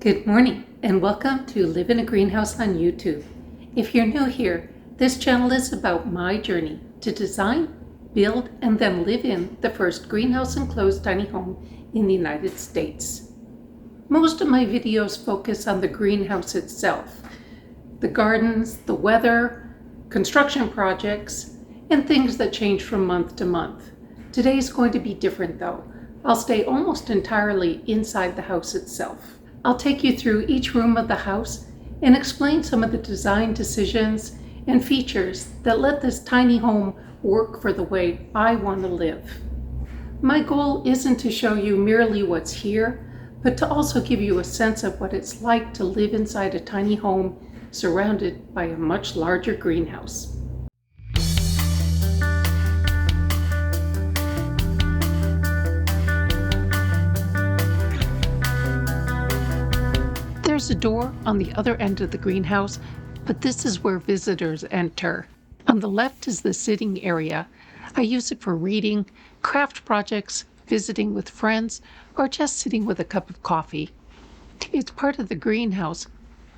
Good morning and welcome to Live in a Greenhouse on YouTube. If you're new here, this channel is about my journey to design, build, and then live in the first greenhouse enclosed tiny home in the United States. Most of my videos focus on the greenhouse itself, the gardens, the weather, construction projects, and things that change from month to month. Today's going to be different though. I'll stay almost entirely inside the house itself. I'll take you through each room of the house and explain some of the design decisions and features that let this tiny home work for the way I want to live. My goal isn't to show you merely what's here, but to also give you a sense of what it's like to live inside a tiny home surrounded by a much larger greenhouse. There's a door on the other end of the greenhouse, but this is where visitors enter. On the left is the sitting area. I use it for reading, craft projects, visiting with friends, or just sitting with a cup of coffee. It's part of the greenhouse,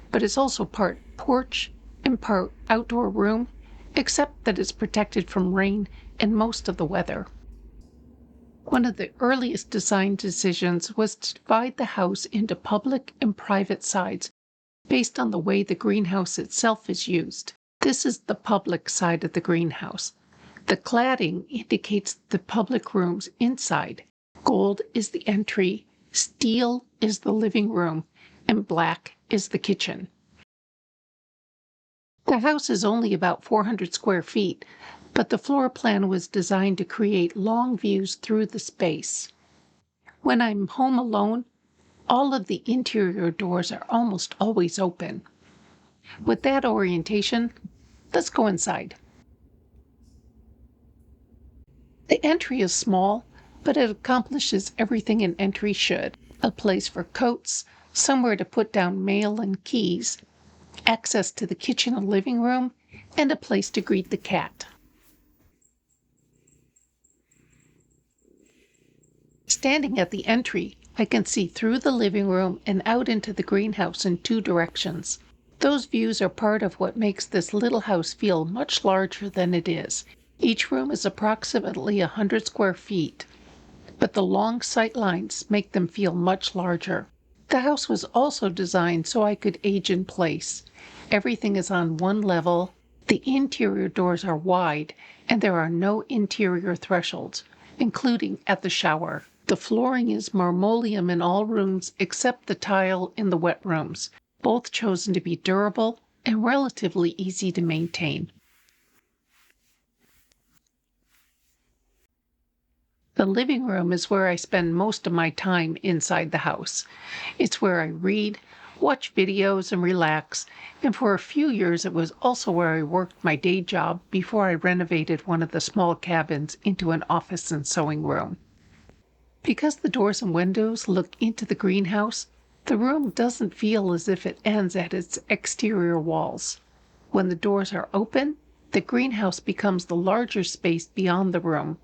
but it's also part porch and part outdoor room, except that it's protected from rain and most of the weather. One of the earliest design decisions was to divide the house into public and private sides based on the way the greenhouse itself is used. This is the public side of the greenhouse. The cladding indicates the public rooms inside. Gold is the entry, steel is the living room, and black is the kitchen. The house is only about 400 square feet, but the floor plan was designed to create long views through the space. When I'm home alone, all of the interior doors are almost always open. With that orientation, let's go inside. The entry is small, but it accomplishes everything an entry should. A place for coats, somewhere to put down mail and keys, access to the kitchen and living room, and a place to greet the cat. Standing at the entry, I can see through the living room and out into the greenhouse in two directions. Those views are part of what makes this little house feel much larger than it is. Each room is approximately 100 square feet, but the long sight lines make them feel much larger. The house was also designed so I could age in place. Everything is on one level, the interior doors are wide, and there are no interior thresholds, including at the shower. The flooring is marmoleum in all rooms except the tile in the wet rooms, both chosen to be durable and relatively easy to maintain. The living room is where I spend most of my time inside the house. It's where I read, watch videos, and relax, and for a few years it was also where I worked my day job before I renovated one of the small cabins into an office and sewing room. Because the doors and windows look into the greenhouse, the room doesn't feel as if it ends at its exterior walls. When the doors are open, the greenhouse becomes the larger space beyond the room.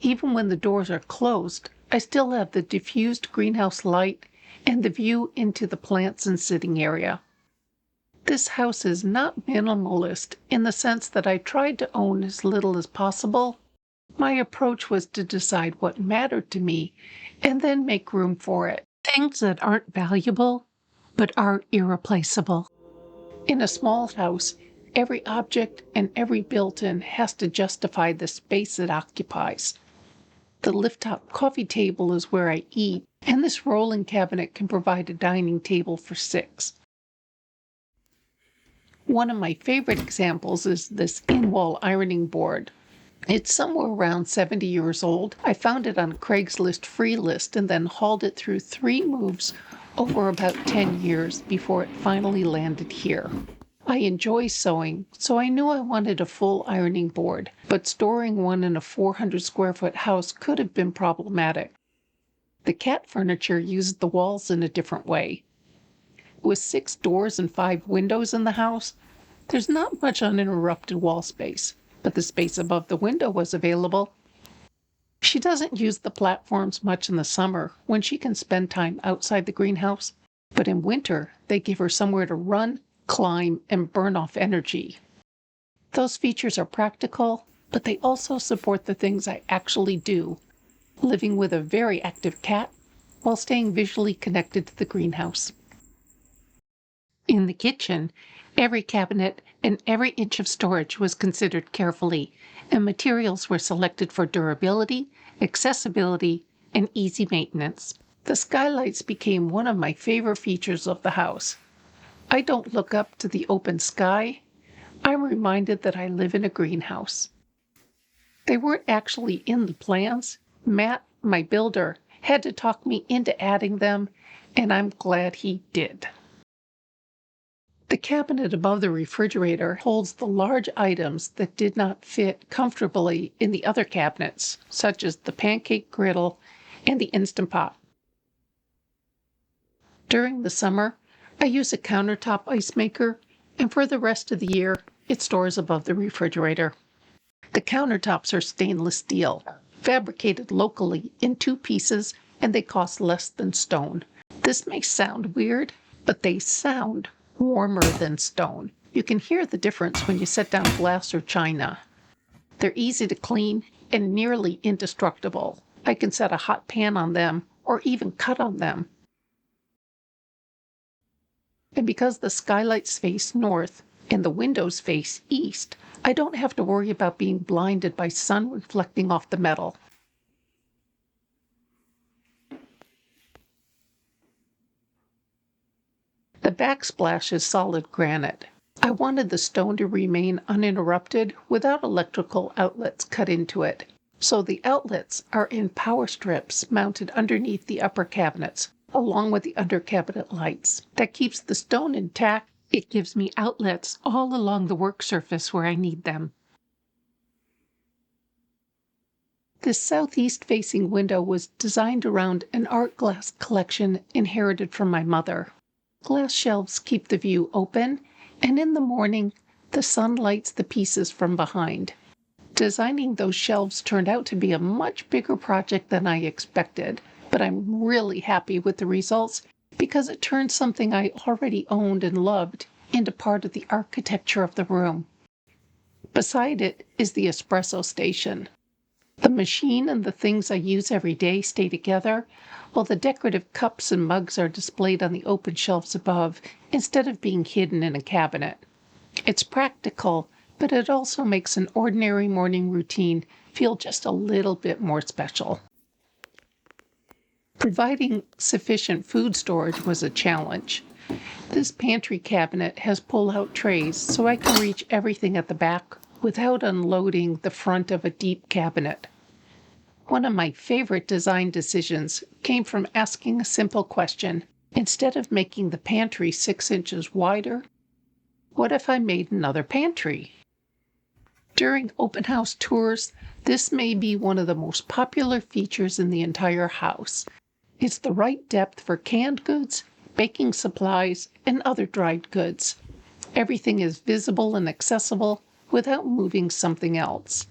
Even when the doors are closed, I still have the diffused greenhouse light and the view into the plants and sitting area. This house is not minimalist in the sense that I tried to own as little as possible. My approach was to decide what mattered to me and then make room for it. Things that aren't valuable, but are irreplaceable. In a small house, every object and every built-in has to justify the space it occupies. The lift-top coffee table is where I eat, and this rolling cabinet can provide a dining table for 6. One of my favorite examples is this in-wall ironing board. It's somewhere around 70 years old. I found it on Craigslist free list and then hauled it through 3 moves over about 10 years before it finally landed here. I enjoy sewing, so I knew I wanted a full ironing board, but storing one in a 400 square foot house could have been problematic. The cat furniture used the walls in a different way. With 6 doors and 5 windows in the house, there's not much uninterrupted wall space, but the space above the window was available. She doesn't use the platforms much in the summer when she can spend time outside the greenhouse, But in winter, they give her somewhere to run, climb, and burn off energy. Those features are practical, but they also support the things I actually do, living with a very active cat while staying visually connected to the greenhouse. In the kitchen, every cabinet and every inch of storage was considered carefully, and materials were selected for durability, accessibility, and easy maintenance. The skylights became one of my favorite features of the house. I don't look up to the open sky. I'm reminded that I live in a greenhouse. They weren't actually in the plans. Matt, my builder, had to talk me into adding them, and I'm glad he did. The cabinet above the refrigerator holds the large items that did not fit comfortably in the other cabinets, such as the pancake griddle and the Instant Pot. During the summer, I use a countertop ice maker, and for the rest of the year, it stores above the refrigerator. The countertops are stainless steel, fabricated locally in 2 pieces, and they cost less than stone. This may sound weird, but they sound warmer than stone. You can hear the difference when you set down glass or china. They're easy to clean and nearly indestructible. I can set a hot pan on them or even cut on them. And because the skylights face north and the windows face east, I don't have to worry about being blinded by sun reflecting off the metal. The backsplash is solid granite. I wanted the stone to remain uninterrupted without electrical outlets cut into it. So the outlets are in power strips mounted underneath the upper cabinets, along with the under cabinet lights. That keeps the stone intact. It gives me outlets all along the work surface where I need them. This southeast-facing window was designed around an art glass collection inherited from my mother. Glass shelves keep the view open, and in the morning, the sun lights the pieces from behind. Designing those shelves turned out to be a much bigger project than I expected, but I'm really happy with the results because it turned something I already owned and loved into part of the architecture of the room. Beside it is the espresso station. The machine and the things I use every day stay together, while the decorative cups and mugs are displayed on the open shelves above instead of being hidden in a cabinet. It's practical, but it also makes an ordinary morning routine feel just a little bit more special. Providing sufficient food storage was a challenge. This pantry cabinet has pull-out trays, so I can reach everything at the back without unloading the front of a deep cabinet. One of my favorite design decisions came from asking a simple question. Instead of making the pantry 6 inches wider, what if I made another pantry? During open house tours, this may be one of the most popular features in the entire house. It's the right depth for canned goods, baking supplies, and other dried goods. Everything is visible and accessible without moving something else.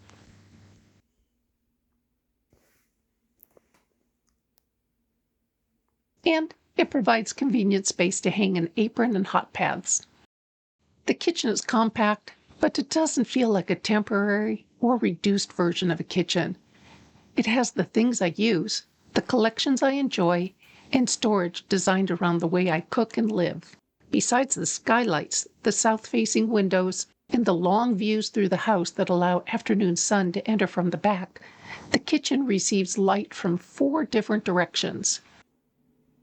And it provides convenient space to hang an apron and hot pads. The kitchen is compact, but it doesn't feel like a temporary or reduced version of a kitchen. It has the things I use, the collections I enjoy, and storage designed around the way I cook and live. Besides the skylights, the south-facing windows, and the long views through the house that allow afternoon sun to enter from the back, the kitchen receives light from 4 different directions.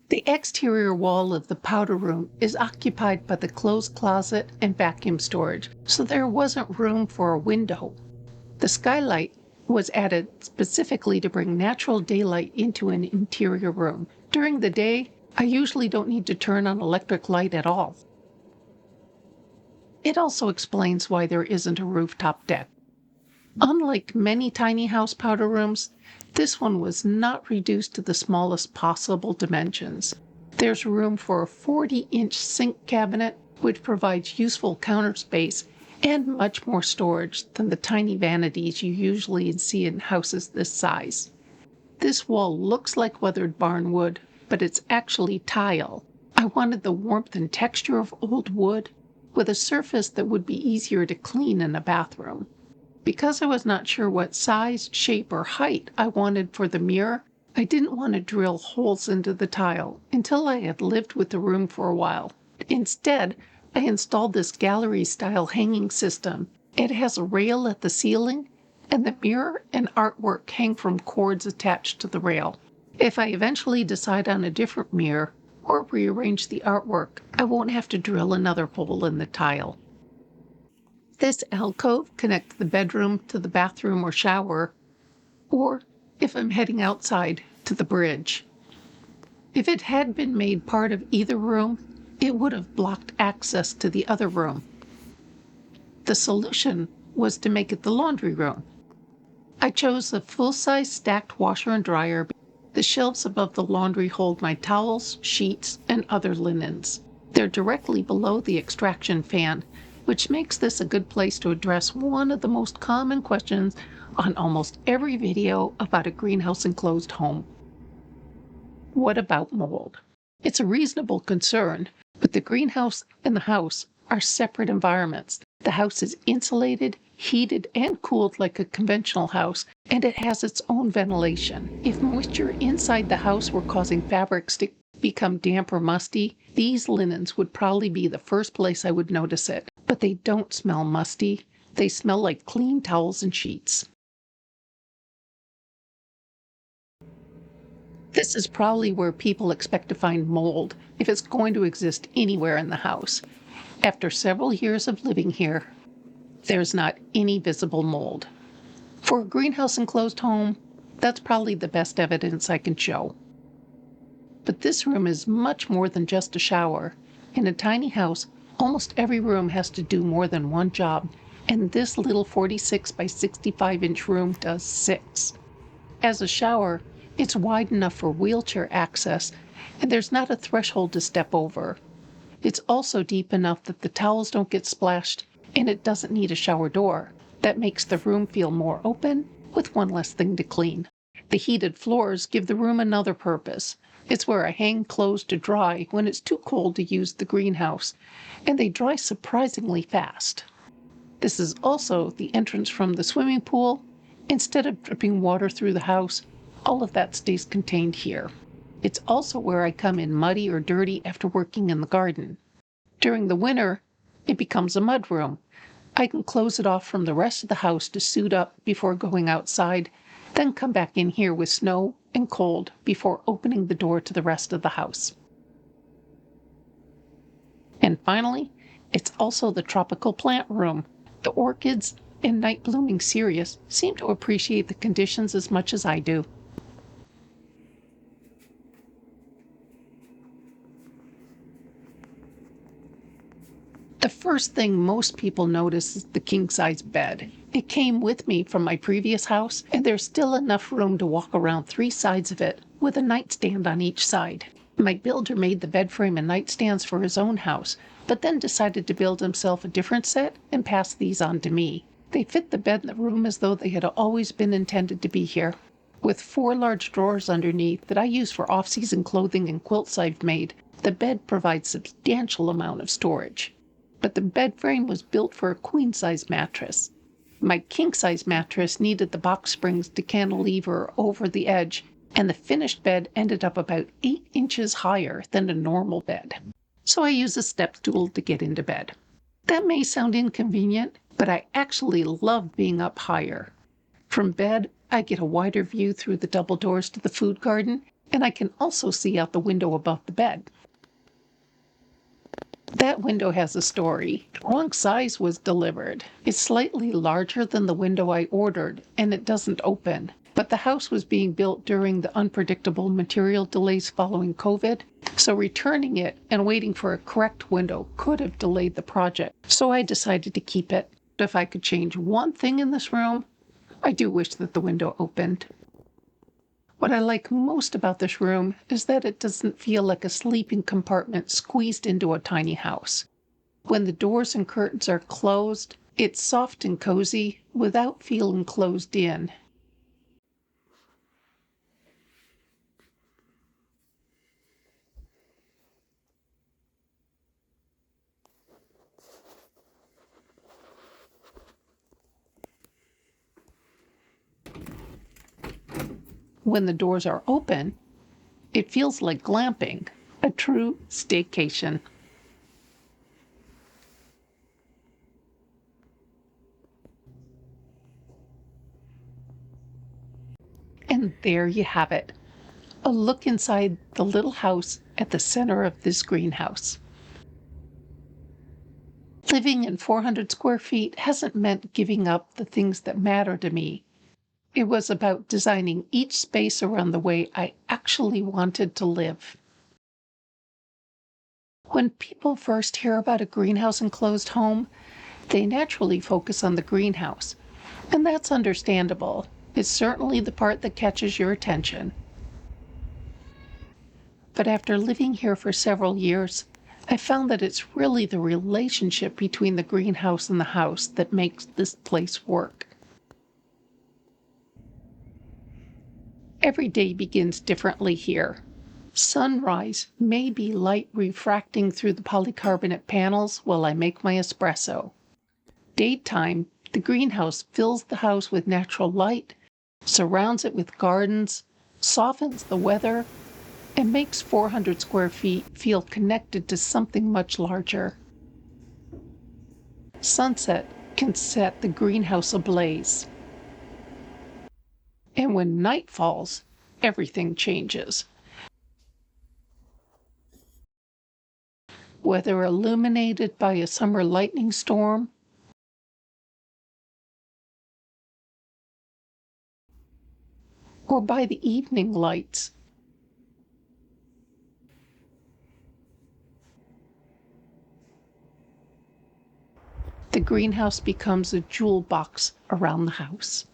The exterior wall of the powder room is occupied by the clothes closet and vacuum storage, so there wasn't room for a window. The skylight was added specifically to bring natural daylight into an interior room. During the day, I usually don't need to turn on electric light at all. It also explains why there isn't a rooftop deck. Unlike many tiny house powder rooms, this one was not reduced to the smallest possible dimensions. There's room for a 40-inch sink cabinet, which provides useful counter space and much more storage than the tiny vanities you usually see in houses this size. This wall looks like weathered barn wood, but it's actually tile. I wanted the warmth and texture of old wood, with a surface that would be easier to clean in a bathroom. Because I was not sure what size, shape, or height I wanted for the mirror, I didn't want to drill holes into the tile until I had lived with the room for a while. Instead, I installed this gallery-style hanging system. It has a rail at the ceiling, and the mirror and artwork hang from cords attached to the rail. If I eventually decide on a different mirror or rearrange the artwork, I won't have to drill another hole in the tile. This alcove connects the bedroom to the bathroom or shower, or, if I'm heading outside, to the bridge. If it had been made part of either room, it would have blocked access to the other room. The solution was to make it the laundry room. I chose a full-size stacked washer and dryer. The shelves above the laundry hold my towels, sheets, and other linens. They're directly below the extraction fan, which makes this a good place to address one of the most common questions on almost every video about a greenhouse enclosed home. What about mold? It's a reasonable concern, but the greenhouse and the house are separate environments. The house is insulated, heated, and cooled like a conventional house, and it has its own ventilation. If moisture inside the house were causing fabrics to become damp or musty, these linens would probably be the first place I would notice it. But they don't smell musty. They smell like clean towels and sheets. This is probably where people expect to find mold, if it's going to exist anywhere in the house. After several years of living here, there's not any visible mold. For a greenhouse enclosed home, that's probably the best evidence I can show. But this room is much more than just a shower. In a tiny house, almost every room has to do more than one job, and this little 46 by 65 inch room does 6. As a shower, it's wide enough for wheelchair access, and there's not a threshold to step over. It's also deep enough that the towels don't get splashed, and it doesn't need a shower door. That makes the room feel more open, with one less thing to clean. The heated floors give the room another purpose. It's where I hang clothes to dry when it's too cold to use the greenhouse, and they dry surprisingly fast. This is also the entrance from the swimming pool. Instead of dripping water through the house, all of that stays contained here. It's also where I come in muddy or dirty after working in the garden. During the winter, it becomes a mud room. I can close it off from the rest of the house to suit up before going outside, then come back in here with snow and cold before opening the door to the rest of the house. And finally, it's also the tropical plant room. The orchids and night-blooming cereus seem to appreciate the conditions as much as I do. The first thing most people notice is the king-size bed. It came with me from my previous house, and there's still enough room to walk around 3 sides of it, with a nightstand on each side. My builder made the bed frame and nightstands for his own house, but then decided to build himself a different set and pass these on to me. They fit the bed in the room as though they had always been intended to be here. With 4 large drawers underneath that I use for off-season clothing and quilts I've made, the bed provides a substantial amount of storage. But the bed frame was built for a queen-size mattress. My king-size mattress needed the box springs to cantilever over the edge, and the finished bed ended up about 8 inches higher than a normal bed. So I use a step stool to get into bed. That may sound inconvenient, but I actually love being up higher. From bed, I get a wider view through the double doors to the food garden, and I can also see out the window above the bed. That window has a story. The wrong size was delivered. It's slightly larger than the window I ordered, and it doesn't open. But the house was being built during the unpredictable material delays following COVID, so returning it and waiting for a correct window could have delayed the project. So I decided to keep it. If I could change one thing in this room, I do wish that the window opened. What I like most about this room is that it doesn't feel like a sleeping compartment squeezed into a tiny house. When the doors and curtains are closed, it's soft and cozy without feeling closed in. when the doors are open, it feels like glamping, a true staycation. And there you have it, a look inside the little house at the center of this greenhouse. Living in 400 square feet hasn't meant giving up the things that matter to me. It was about designing each space around the way I actually wanted to live. When people first hear about a greenhouse enclosed home, they naturally focus on the greenhouse. And that's understandable. It's certainly the part that catches your attention. But after living here for several years, I found that it's really the relationship between the greenhouse and the house that makes this place work. Every day begins differently here. Sunrise may be light refracting through the polycarbonate panels while I make my espresso. Daytime, the greenhouse fills the house with natural light, surrounds it with gardens, softens the weather, and makes 400 square feet feel connected to something much larger. Sunset can set the greenhouse ablaze. And when night falls, everything changes. Whether illuminated by a summer lightning storm or by the evening lights, the greenhouse becomes a jewel box around the house.